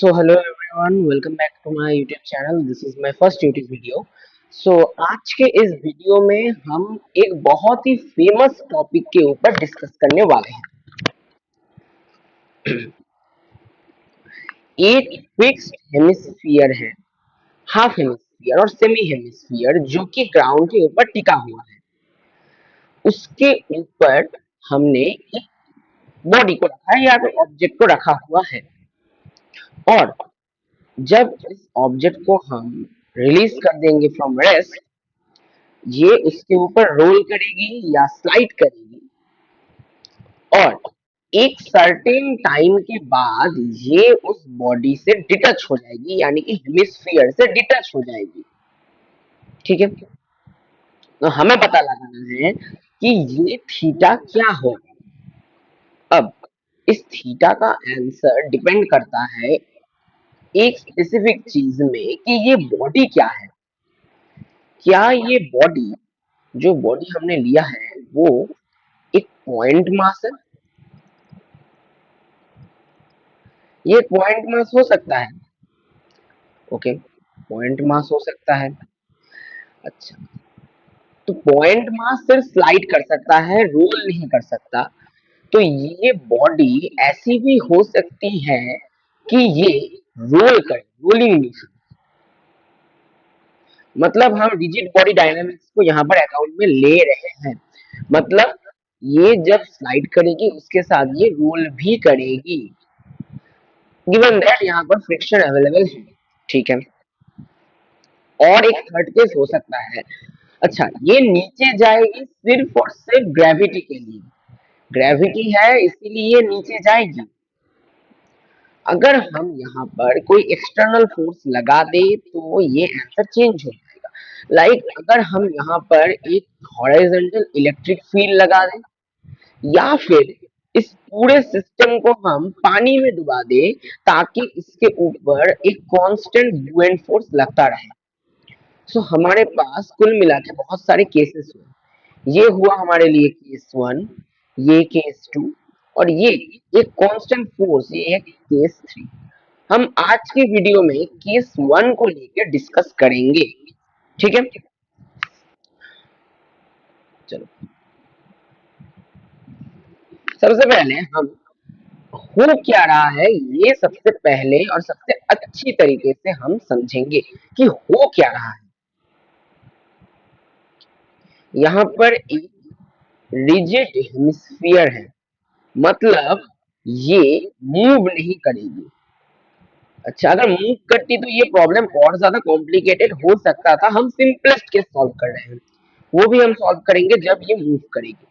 So hello everyone, welcome back to my YouTube channel. This is my first YouTube video. So आज के इस video में हम एक बहुत ही फेमस टॉपिक के ऊपर डिस्कस करने वाले हैं। एक फिक्स्ड हेमिस्फीयर है, हाफ हेमिस्फीयर और सेमी हेमिस्फीयर जो कि ग्राउंड के ऊपर टिका हुआ है। उसके ऊपर हमने एक बॉडी को रखा है या तो ऑब्जेक्ट को रखा हुआ है और जब इस ऑब्जेक्ट को हम रिलीज कर देंगे फ्रॉम रेस्ट, ये उसके ऊपर रोल करेगी या स्लाइड करेगी और एक सर्टेन टाइम के बाद ये उस बॉडी से डिटच हो जाएगी, यानी कि हेमिस्फीयर से डिटच हो जाएगी। ठीक है, तो हमें पता लगाना है कि ये थीटा क्या होगा। अब इस थीटा का आंसर डिपेंड करता है एक स्पेसिफिक चीज में कि ये बॉडी क्या है। क्या ये बॉडी, जो बॉडी हमने लिया है, वो एक पॉइंट मास है? ये पॉइंट मास हो सकता है। ओके, पॉइंट मास हो सकता है। अच्छा, तो पॉइंट मास सिर्फ स्लाइड कर सकता है, रोल नहीं कर सकता। तो ये बॉडी ऐसी भी हो सकती है कि ये रोल करे, रोलिंग मोशन। मतलब हम रिजिड बॉडी डायनामिक्स को यहाँ पर अकाउंट में ले रहे हैं। मतलब ये जब स्लाइड करेगी उसके साथ ये रोल भी करेगी, गिवन दैट यहाँ पर फ्रिक्शन अवेलेबल है। ठीक है, और एक थर्ड केस हो सकता है। अच्छा, ये नीचे जाएगी सिर्फ और सिर्फ ग्रेविटी के लिए। ग्रेविटी है इसीलिए ये नीचे जाएगी। अगर हम यहाँ पर कोई एक्सटर्नल फोर्स लगा दे तो ये आंसर चेंज हो जाएगा। लाइक अगर हम यहाँ पर एक हॉरिजॉन्टल इलेक्ट्रिक फील्ड लगा दें या फिर इस पूरे सिस्टम को हम पानी में डुबा दें ताकि इसके ऊपर एक कांस्टेंट बुएंट फोर्स लगता रहे। सो हमारे पास कुल मिला के बहुत सारे केसेस हुए। ये हुआ हमारे लिए केस वन, ये केस टू और ये एक कांस्टेंट फोर्स, ये है केस थ्री। हम आज के वीडियो में केस वन को लेकर डिस्कस करेंगे। ठीक है, चलो सबसे पहले हम हो क्या रहा है ये सबसे पहले और सबसे अच्छी तरीके से हम समझेंगे कि हो क्या रहा है। यहाँ पर एक रिजिड हेमिस्फीयर है, मतलब ये मूव नहीं करेगी। अच्छा, अगर मूव करती तो ये प्रॉब्लम और ज्यादा कॉम्प्लिकेटेड हो सकता था। हम सिंपलेस्ट केस सॉल्व कर रहे हैं, वो भी हम सॉल्व करेंगे जब ये मूव करेगी।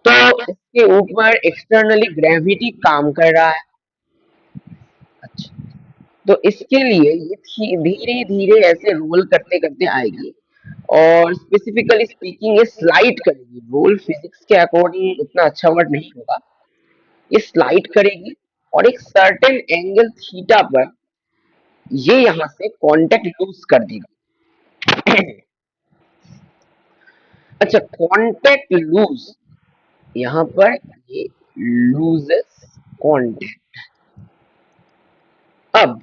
तो इसके ऊपर एक्सटर्नली ग्रेविटी काम कर रहा है। अच्छा, तो इसके लिए ये धीरे धीरे ऐसे रोल करते करते आएगी और स्पेसिफिकली स्पीकिंग ये स्लाइड करेगी। रोल फिजिक्स के अकॉर्डिंग इतना अच्छा वर्ड नहीं होगा, ये स्लाइड करेगी और एक सर्टेन एंगल थीटा पर ये यहाँ से कांटेक्ट लूज कर देगा। अच्छा, कांटेक्ट लूज, यहाँ पर ये लूजेस कांटेक्ट। अब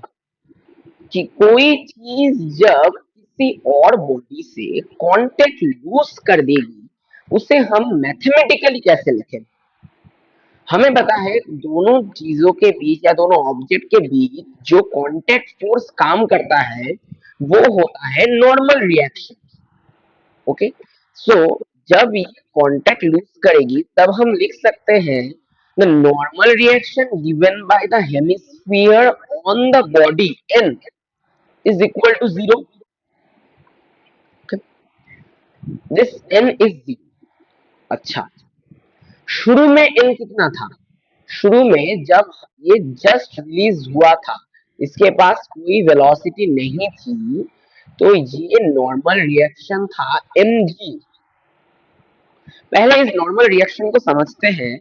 कि कोई चीज जब किसी और बॉडी से कांटेक्ट लूज कर देगी उसे हम मैथमेटिकली कैसे लिखें। हमें पता है दोनों चीजों के बीच या दोनों ऑब्जेक्ट के बीच जो कांटेक्ट फोर्स काम करता है वो होता है नॉर्मल रिएक्शन। ओके, सो जब ये कांटेक्ट लूज करेगी तब हम लिख सकते हैं the normal reaction given by the hemisphere on the body n is equal to 0. This n is 0। अच्छा, शुरू में n कितना था? शुरू में जब ये जस्ट रिलीज हुआ था, इसके पास कोई वेलोसिटी नहीं थी, तो ये नॉर्मल रिएक्शन था mg। पहले इस नॉर्मल रिएक्शन को समझते हैं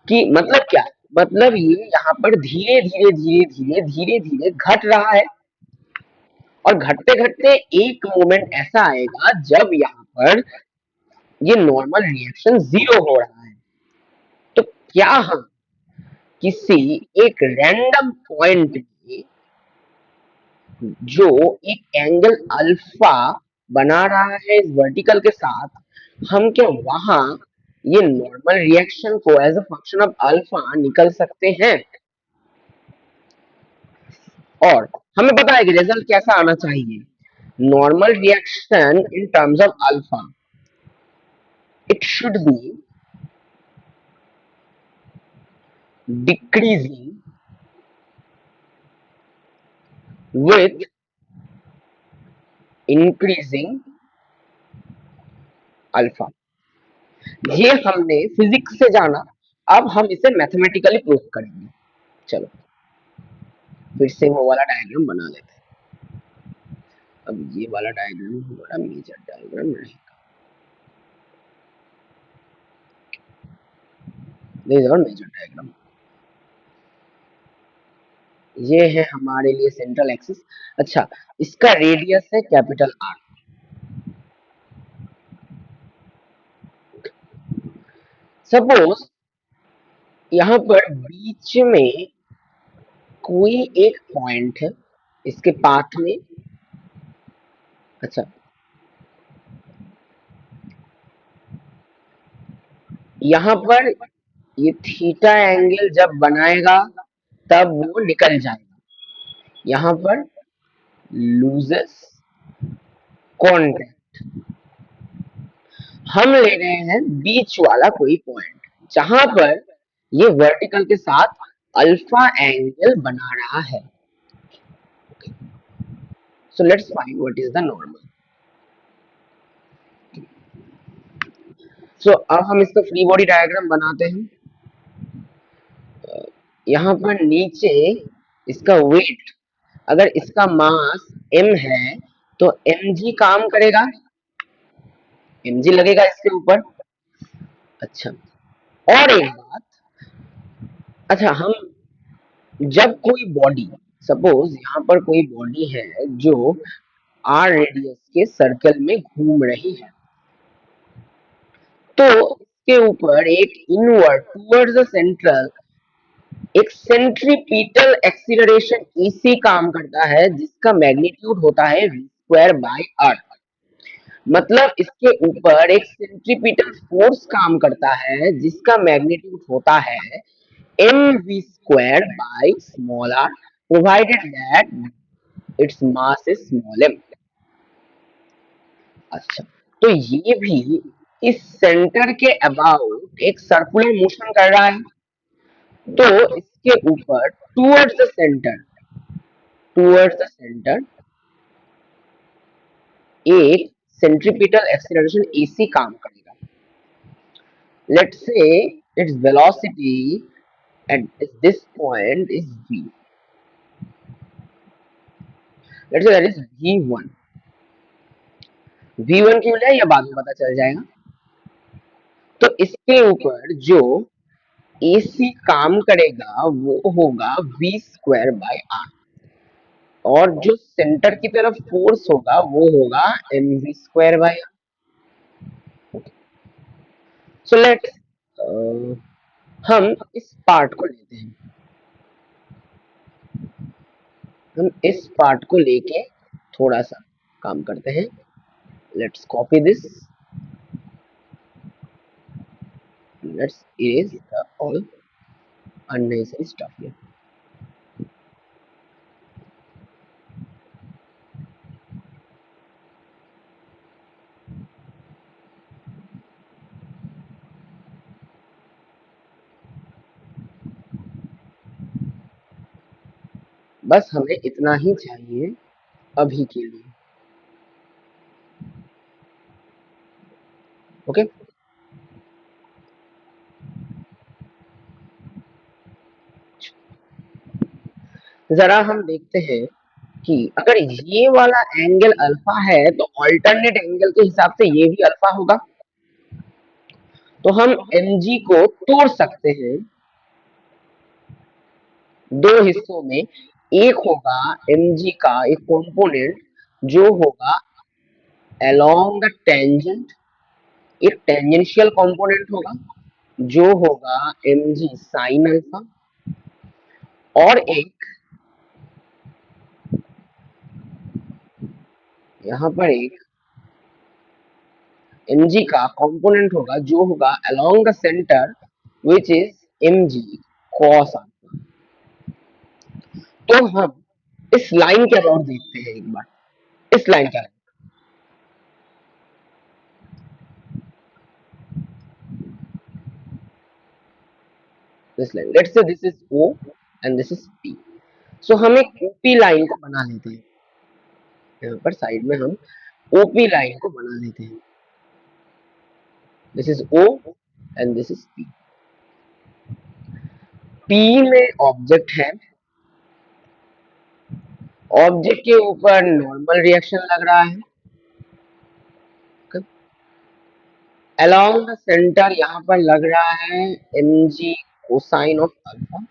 कि मतलब क्या है। मतलब ये यहाँ पर धीरे धीरे धीरे धीरे धीरे धीरे घट रहा है और घटते घटते एक मोमेंट ऐसा आएगा जब यहाँ पर ये नॉर्मल रिएक्शन जीरो हो रहा है। तो क्या हम किसी एक रैंडम पॉइंट में जो एक एंगल अल्फा बना रहा है इस वर्टिकल के साथ, हम क्या वहां ये नॉर्मल रिएक्शन को as a function of alpha निकल सकते हैं? और हमें पता है कि रिजल्ट कैसा आना चाहिए। Normal reaction in terms of alpha, it should be decreasing with increasing alpha. ये हमने फिजिक्स से जाना, अब हम इसे मैथमेटिकली प्रूव करेंगे। चलो फिर से वो वाला डायग्राम बना लेते हैं। अब ये वाला डायग्राम हमारा मेजर डायग्राम रहेगा। This is our major diagram. ये है हमारे लिए सेंट्रल एक्सिस। अच्छा, इसका रेडियस है कैपिटल आर। सपोज यहाँ पर बीच में कोई एक पॉइंट है इसके पाथ में। अच्छा, यहाँ पर ये थीटा एंगल जब बनाएगा तब वो निकल जाएगा। यहाँ पर लूजेस कॉन्टेक्ट। हम ले रहे हैं बीच वाला कोई पॉइंट जहां पर ये वर्टिकल के साथ अल्फा एंगल बना रहा है। So let's find what is the normal. So अब हम इसका फ्री बॉडी डायग्राम बनाते हैं। यहाँ पर नीचे इसका वेट, अगर इसका मास m है तो mg काम करेगा, mg लगेगा इसके ऊपर। अच्छा, और एक बात, अच्छा हम जब कोई बॉडी, सपोज यहाँ पर कोई बॉडी है जो आर रेडियस के सर्कल में घूम रही है, तो इसके ऊपर एक इनवर्ड टुवर्ड्स द सेंट्रल एक सेंट्रीपिटल एक्सीलरेशन इसी काम करता है जिसका मैग्नीट्यूड होता है v स्क्वायर बाय आर। मतलब इसके ऊपर एक सेंट्रीपिटल फोर्स काम करता है जिसका मैग्नीट्यूड होता है mv square by small r, provided that its mass is small m। अच्छा, तो ये भी इस सेंटर के अबाउट एक सर्कुलर मोशन कर रहा है, तो इसके ऊपर टूवर्ड्स द सेंटर एक सेंट्रीपिटल एक्सीलरेशन एसी काम करेगा। Let's say its velocity at this point is v, let's say that is v1। v1 क्यों लिया ये बाद में पता चल जाएगा। तो इसके ऊपर जो एसी काम करेगा वो होगा v स्क्वायर बाय आर, और जो सेंटर की तरफ फोर्स होगा वो होगा mv square by R. So let हम इस पार्ट को लेते हैं, हम इस पार्ट को लेके थोड़ा सा काम करते हैं। Let's copy this, let's erase all unnecessary stuff here। बस हमें इतना ही चाहिए अभी के लिए। ओके, जरा हम देखते हैं कि अगर ये वाला एंगल अल्फा है तो अल्टरनेट एंगल के हिसाब से ये भी अल्फा होगा। तो हम mg को तोड़ सकते हैं दो हिस्सों में। एक होगा mg का एक कंपोनेंट जो होगा along द टेंजेंट, एक टेंजेंशियल कंपोनेंट होगा जो होगा mg sin अल्फा, और एक यहाँ पर एक mg का कंपोनेंट होगा जो होगा along the centre which is mg cos alpha. तो हम इस लाइन के अबाउट देखते हैं एक बार, इस लाइन का, this line, let's say this is O and this is P। सो हम एक OP लाइन को बना लेते हैं, यहाँ पर साइड में हम OP लाइन को बना लेते हैं। This is O and this is P। P में ऑब्जेक्ट है, ऑब्जेक्ट के ऊपर नॉर्मल रिएक्शन लग रहा है, अलोंग द सेंटर यहाँ पर लग रहा है mg cosine of alpha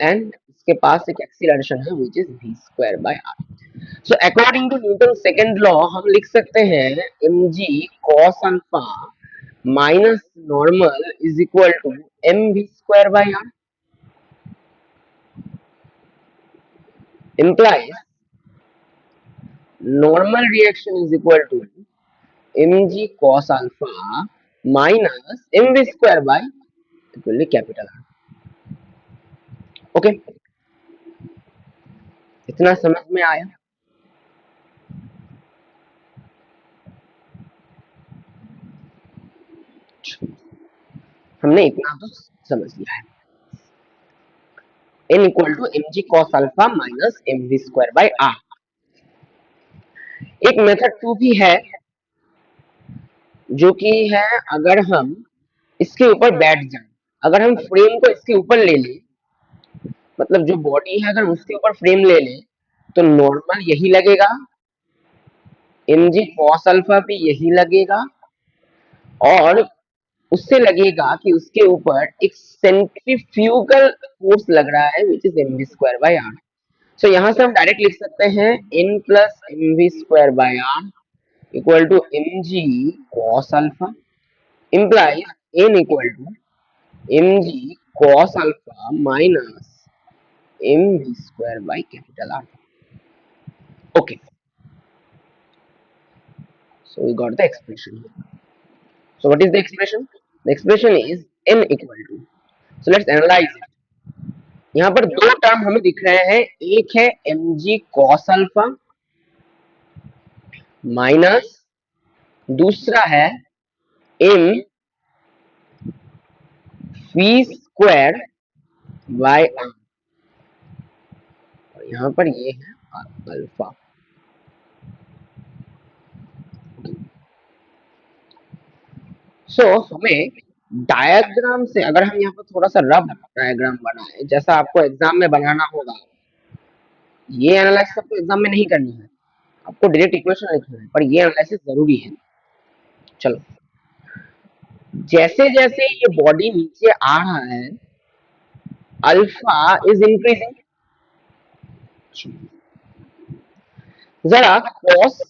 and इसके पास एक एक्सीलरेशन है which is v square by r। So according to Newton second law हम लिख सकते हैं mg cos alpha minus normal is equal to mv square by r, implies normal reaction is equal to mg cos alpha minus mv square by equal to capital R। Okay, इतना समझ में आया? हमने इतना तो समझ लिया है, n equal to mg cos alpha minus mv square by r। एक मेथड 2 भी है जो कि है अगर हम इसके ऊपर बैठ जाए, अगर हम फ्रेम को इसके ऊपर ले लें, मतलब जो बॉडी है अगर उसके ऊपर फ्रेम ले लें तो नॉर्मल यही लगेगा, mg cos अल्फा भी यही लगेगा, और उससे लगेगा कि उसके ऊपर एक सेंट्रीफ्यूगल फोर्स लग रहा है which is mv square by r। So यहाँ से हम डायरेक्ट लिख सकते हैं n plus mv square by r equal to mg cos alpha, implies n equal to mg cos alpha minus mv square by capital R। Okay, so we got the expression. So what is the expression? The expression is n equal to, so let's analyze it. यहाँ पर दो term हमें दिख रहे हैं, एक है mg cos alpha minus दूसरा है m v square by r, और यहाँ पर ये है अल्फा। सो हमें डायग्राम से, अगर हम यहाँ पर थोड़ा सा रफ डायग्राम बनाए जैसा आपको एग्जाम में बनाना होगा, ये एनालिसिस आपको एग्जाम में नहीं करनी है, आपको डायरेक्ट इक्वेशन लिखना है, पर ये एनालिसिस जरूरी है। चलो, जैसे जैसे ये बॉडी नीचे आ रहा है अल्फा इज इंक्रीजिंग, जरा cos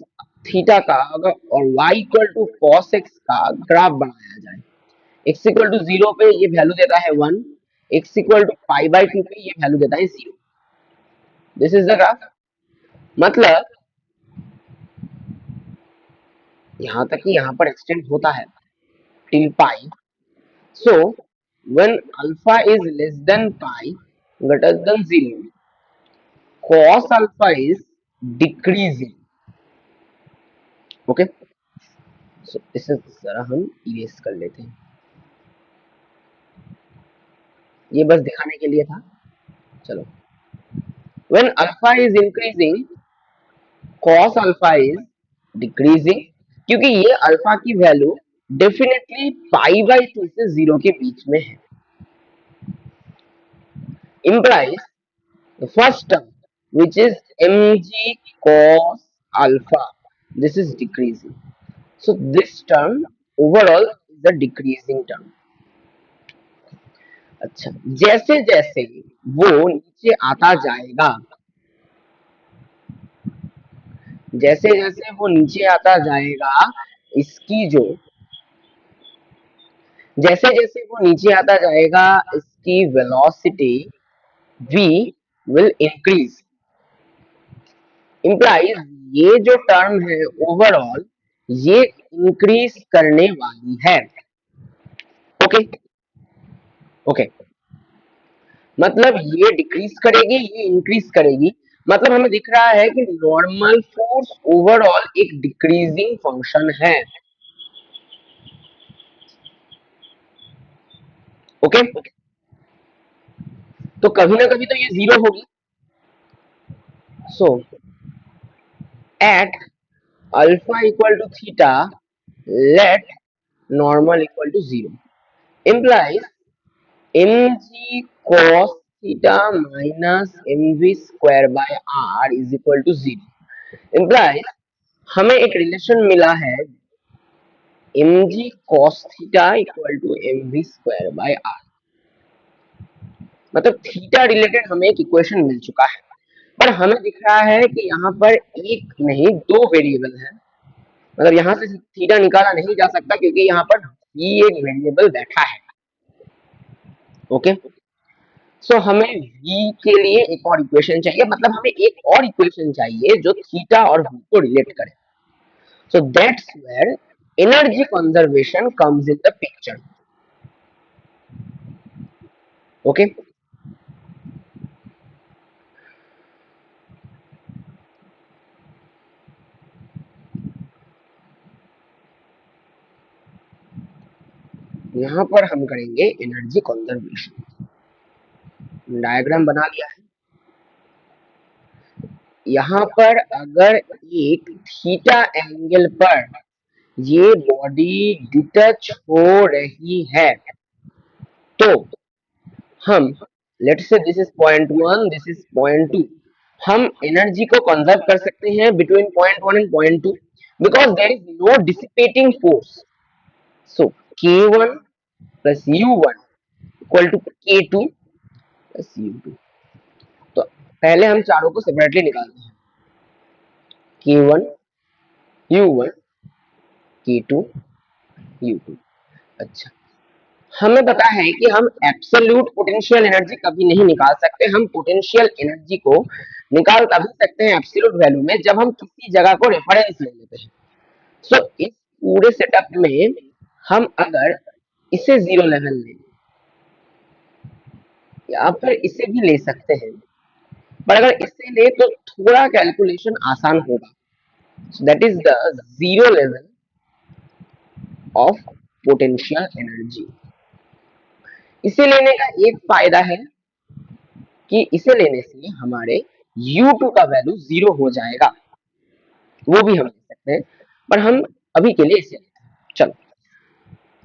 थीटा का अगर और y equal to cos x का ग्राफ बनाया जाए, x इक्वल टू 0 पे ये वैल्यू देता है 1, x equal to pi by 2 पे ये वैल्यू देता है 0। दिस इज द ग्राफ, मतलब यहाँ तक कि यहाँ पर एक्सटेंड होता है till pi. So when alpha is less than pi greater than 0, cos alpha is decreasing. Okay, so इसे जरा हम इरेज कर लेते हैं, ये बस दिखाने के लिए था। चलो, when alpha is increasing cos alpha is decreasing, क्योंकि ये अल्फा की वैल्यू डेफिनेटली पाई बाय 2 से 0 के बीच में है, implies the first term which is mg cos alpha, this is decreasing, so this term overall is a decreasing term। अच्छा, जैसे जैसे वो नीचे आता जाएगा, जैसे जैसे वो नीचे आता जाएगा, इसकी जो, जैसे जैसे वो नीचे आता जाएगा इसकी velocity V will increase, implies ये जो टर्म है ओवरऑल ये इंक्रीज करने वाली है। ओके ओके, मतलब ये डिक्रीज करेगी ये इंक्रीज करेगी, मतलब हमें दिख रहा है कि नॉर्मल फोर्स ओवरऑल एक डिक्रीजिंग फंक्शन है। ओके, तो कभी ना कभी तो ये जीरो होगी। So at alpha equal to theta let normal equal to zero implies mg cos theta minus mv square by r is equal to zero implies हमें एक रिलेशन मिला है mg cos theta equal to mv square by r, मतलब theta related हमें एक equation मिल चुका है। पर हमें दिख रहा है कि यहाँ पर एक नहीं दो वेरिएबल है, मतलब यहाँ से थीटा निकाला नहीं जा सकता क्योंकि यहाँ पर v एक वेरिएबल बैठा है। ओके, सो हमें v के लिए एक और इक्वेशन चाहिए, मतलब हमें एक और इक्वेशन चाहिए जो थीटा और v को रिलेट करे। So that's where energy conservation comes in the picture. Okay, यहाँ पर हम करेंगे एनर्जी कंजर्वेशन। डायग्राम बना लिया है। यहाँ पर अगर एक थीटा एंगल पर ये बॉडी डिटच हो रही है तो हम let's say this is point one this is point two, हम एनर्जी को कंजर्व कर सकते हैं between point one and point two because there is no dissipating force. So k1 plus u1 equal to k2 plus u2। तो पहले हम चारों को सेपरेटली निकालते हैं, k1 u1 k2 u2। अच्छा, हमें पता है कि हम एब्सोल्यूट पोटेंशियल एनर्जी कभी नहीं निकाल सकते, हम पोटेंशियल एनर्जी को निकाल तभी सकते हैं एब्सोल्यूट वैल्यू में जब हम किसी जगह को रेफरेंस ले लेते हैं। सो इस पूरे सेटअप में हम अगर इसे जीरो लेवल लें या फिर इसे भी ले सकते हैं, पर अगर इसे ले तो थोड़ा कैलकुलेशन आसान होगा। So that is the zero level of potential energy. इसे लेने का एक फायदा है कि इसे लेने से हमारे u2 का वैल्यू जीरो हो जाएगा, वो भी हम ले सकते हैं, पर हम अभी के लिए इसे लेते हैं। चलो,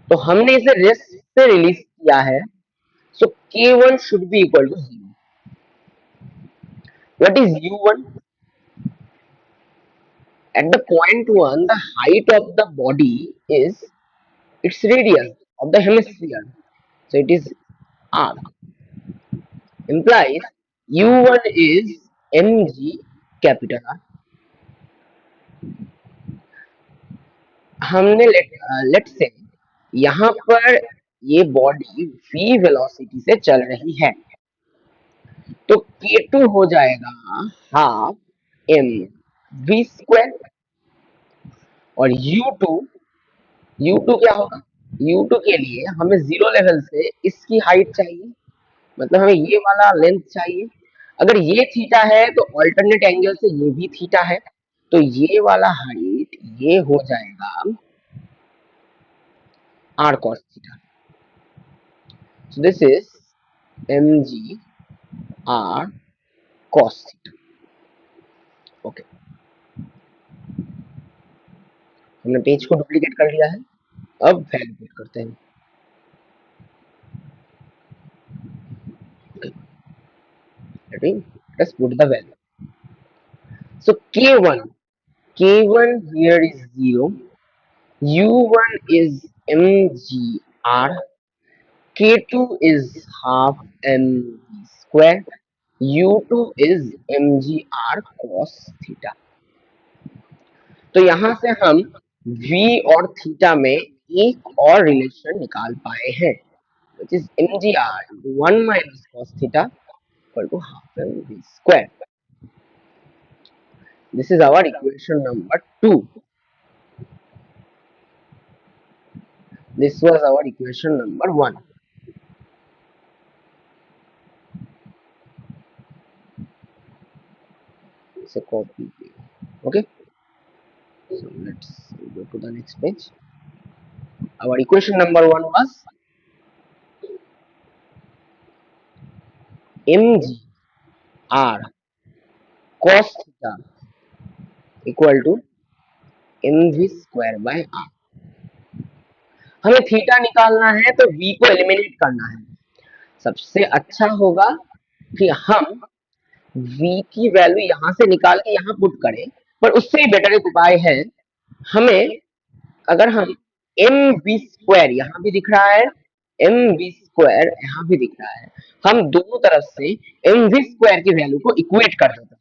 तो हमने इसे रेस्ट से रिलीज किया है, so k1 should be equal to zero. What is u1? At the point 1 the height of the body is its radius of the hemisphere, so it is r, implies u1 is mg capital R। हमने late से यहाँ पर ये body v velocity से चल रही है तो k2 हो जाएगा हाफ m v स्क्वायर, और u2 क्या होगा, u2 के लिए हमें जीरो लेवल से इसकी हाइट चाहिए, मतलब हमें ये वाला लेंथ चाहिए। अगर ये थीटा है तो अल्टरनेट एंगल से ये भी थीटा है, तो ये वाला हाइट ये हो जाएगा r cos theta. So this is mg r cos theta. Okay, हमने पेज को डुप्लीकेट कर लिया है, अब वैल्यू करते हैं। let's put the value. So k1 here is 0, u1 is mgr, k2 is half mv square, u2 is mgr cos theta. तो यहां से हम v और थीटा में एक और रिलेशन निकाल पाए हैं, which is mgr 1 minus cos theta equal to half mv square. This is our equation number 2. This was our equation number 1. It's a copy. Okay. So let's go to the next page. Our equation number 1 was mgr cos theta equal to mv square by r. हमें theta निकालना है तो v को eliminate करना है. सबसे अच्छा होगा कि हम v की वैल्यू यहां से निकाल के यहां पुट करें, पर उससे ही बेटर एक उपाय है. हमें अगर हम एम वी स्क्वायर यहाँ भी दिख रहा है, एम वी स्क्वायर यहाँ भी दिख रहा है, हम दोनों तरफ से एम वी स्क्वायर की वैल्यू को इक्वेट कर देते हैं.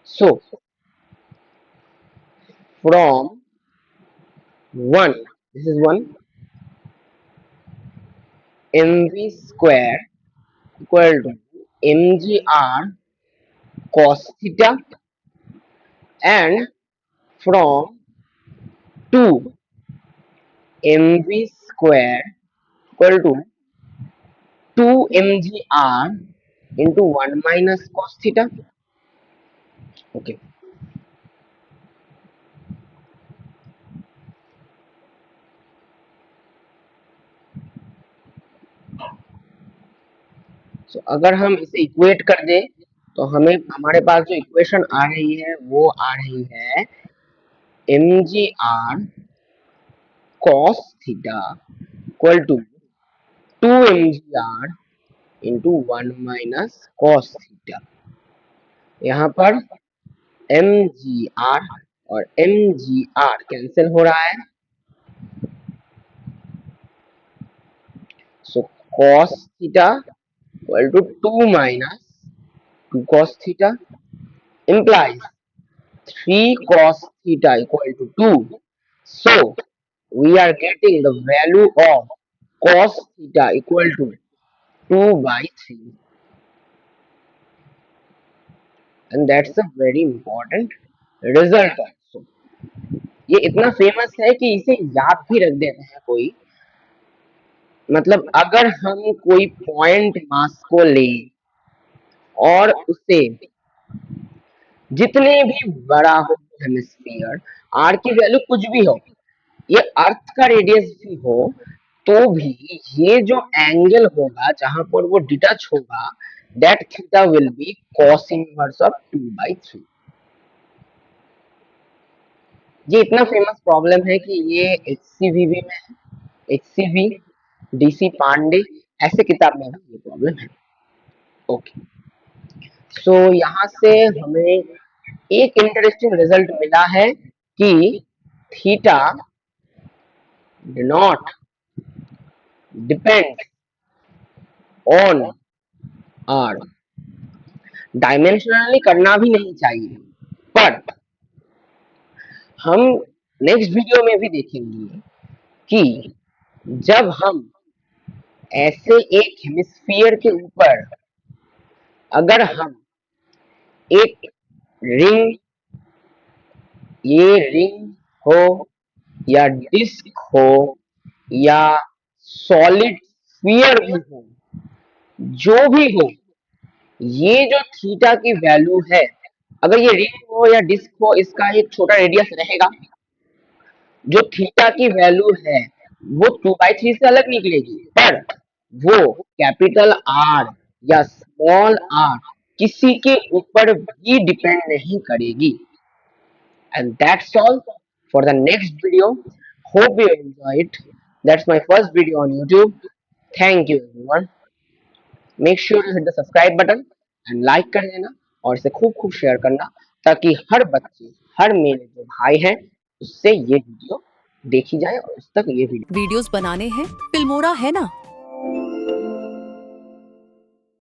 So from 1, this is 1, mv square equal to mgr cos theta, and from 2, mv square equal to 2 mgr into 1 minus cos theta. Okay. So, अगर हम इसे इक्वेट कर दें तो हमें हमारे पास जो इक्वेशन आ रही है वो आ रही है mgr cos theta equal to 2 mgr into 1 minus cos theta. यहाँ पर mgr और mgr कैंसिल हो रहा है. So cos theta equal to 2 minus 2 cos theta implies 3 cos theta equal to 2. So we are getting the value of cos theta equal to 2 by 3, and that's a very important result also. ये इतना famous है कि इसे याद भी रख देते हैं कोई. मतलब अगर हम कोई पॉइंट मास को ले और उसे जितने भी बड़ा हो हेमिस्फीयर, आर की वैल्यू कुछ भी हो, ये अर्थ का रेडियस भी हो, तो भी ये जो एंगल होगा जहां पर वो डिटच होगा, that theta will be cos inverse of 2/3. ये इतना फेमस प्रॉब्लम है कि ये HCVV में है, HCV, DC पांडे ऐसे किताब में भी ये प्रॉब्लम है. ओके. सो यहाँ से हमें एक इंटरेस्टिंग रिजल्ट मिला है कि theta do not depend on R. Dimensionally करना भी नहीं चाहिए, बट हम नेक्स्ट वीडियो में भी देखेंगे कि जब हम ऐसे एक हेमिस्फीयर के ऊपर अगर हम एक रिंग, ये रिंग हो या डिस्क हो या सॉलिड स्फीयर भी हो, जो भी हो, ये जो थीटा की वैल्यू है, अगर ये रिंग हो या डिस्क हो, इसका एक छोटा रेडियस रहेगा. जो थीटा की वैल्यू है वो 2/3 से अलग निकलेगी, पर वो कैपिटल आर या स्मॉल आर किसी के ऊपर भी डिपेंड नहीं करेगी. And that's all for the next video. Hope you enjoy it. That's my first video on YouTube. Thank you everyone. Make sure to hit the subscribe button and like कर देना और इसे खूब खूब शेयर करना, ताकि हर बच्चे, हर मेरे जो भाई हैं, उससे ये वीडियो देखी जाए और उस तक ये वीडियोस बनाने हैं फिल्मोरा है ना.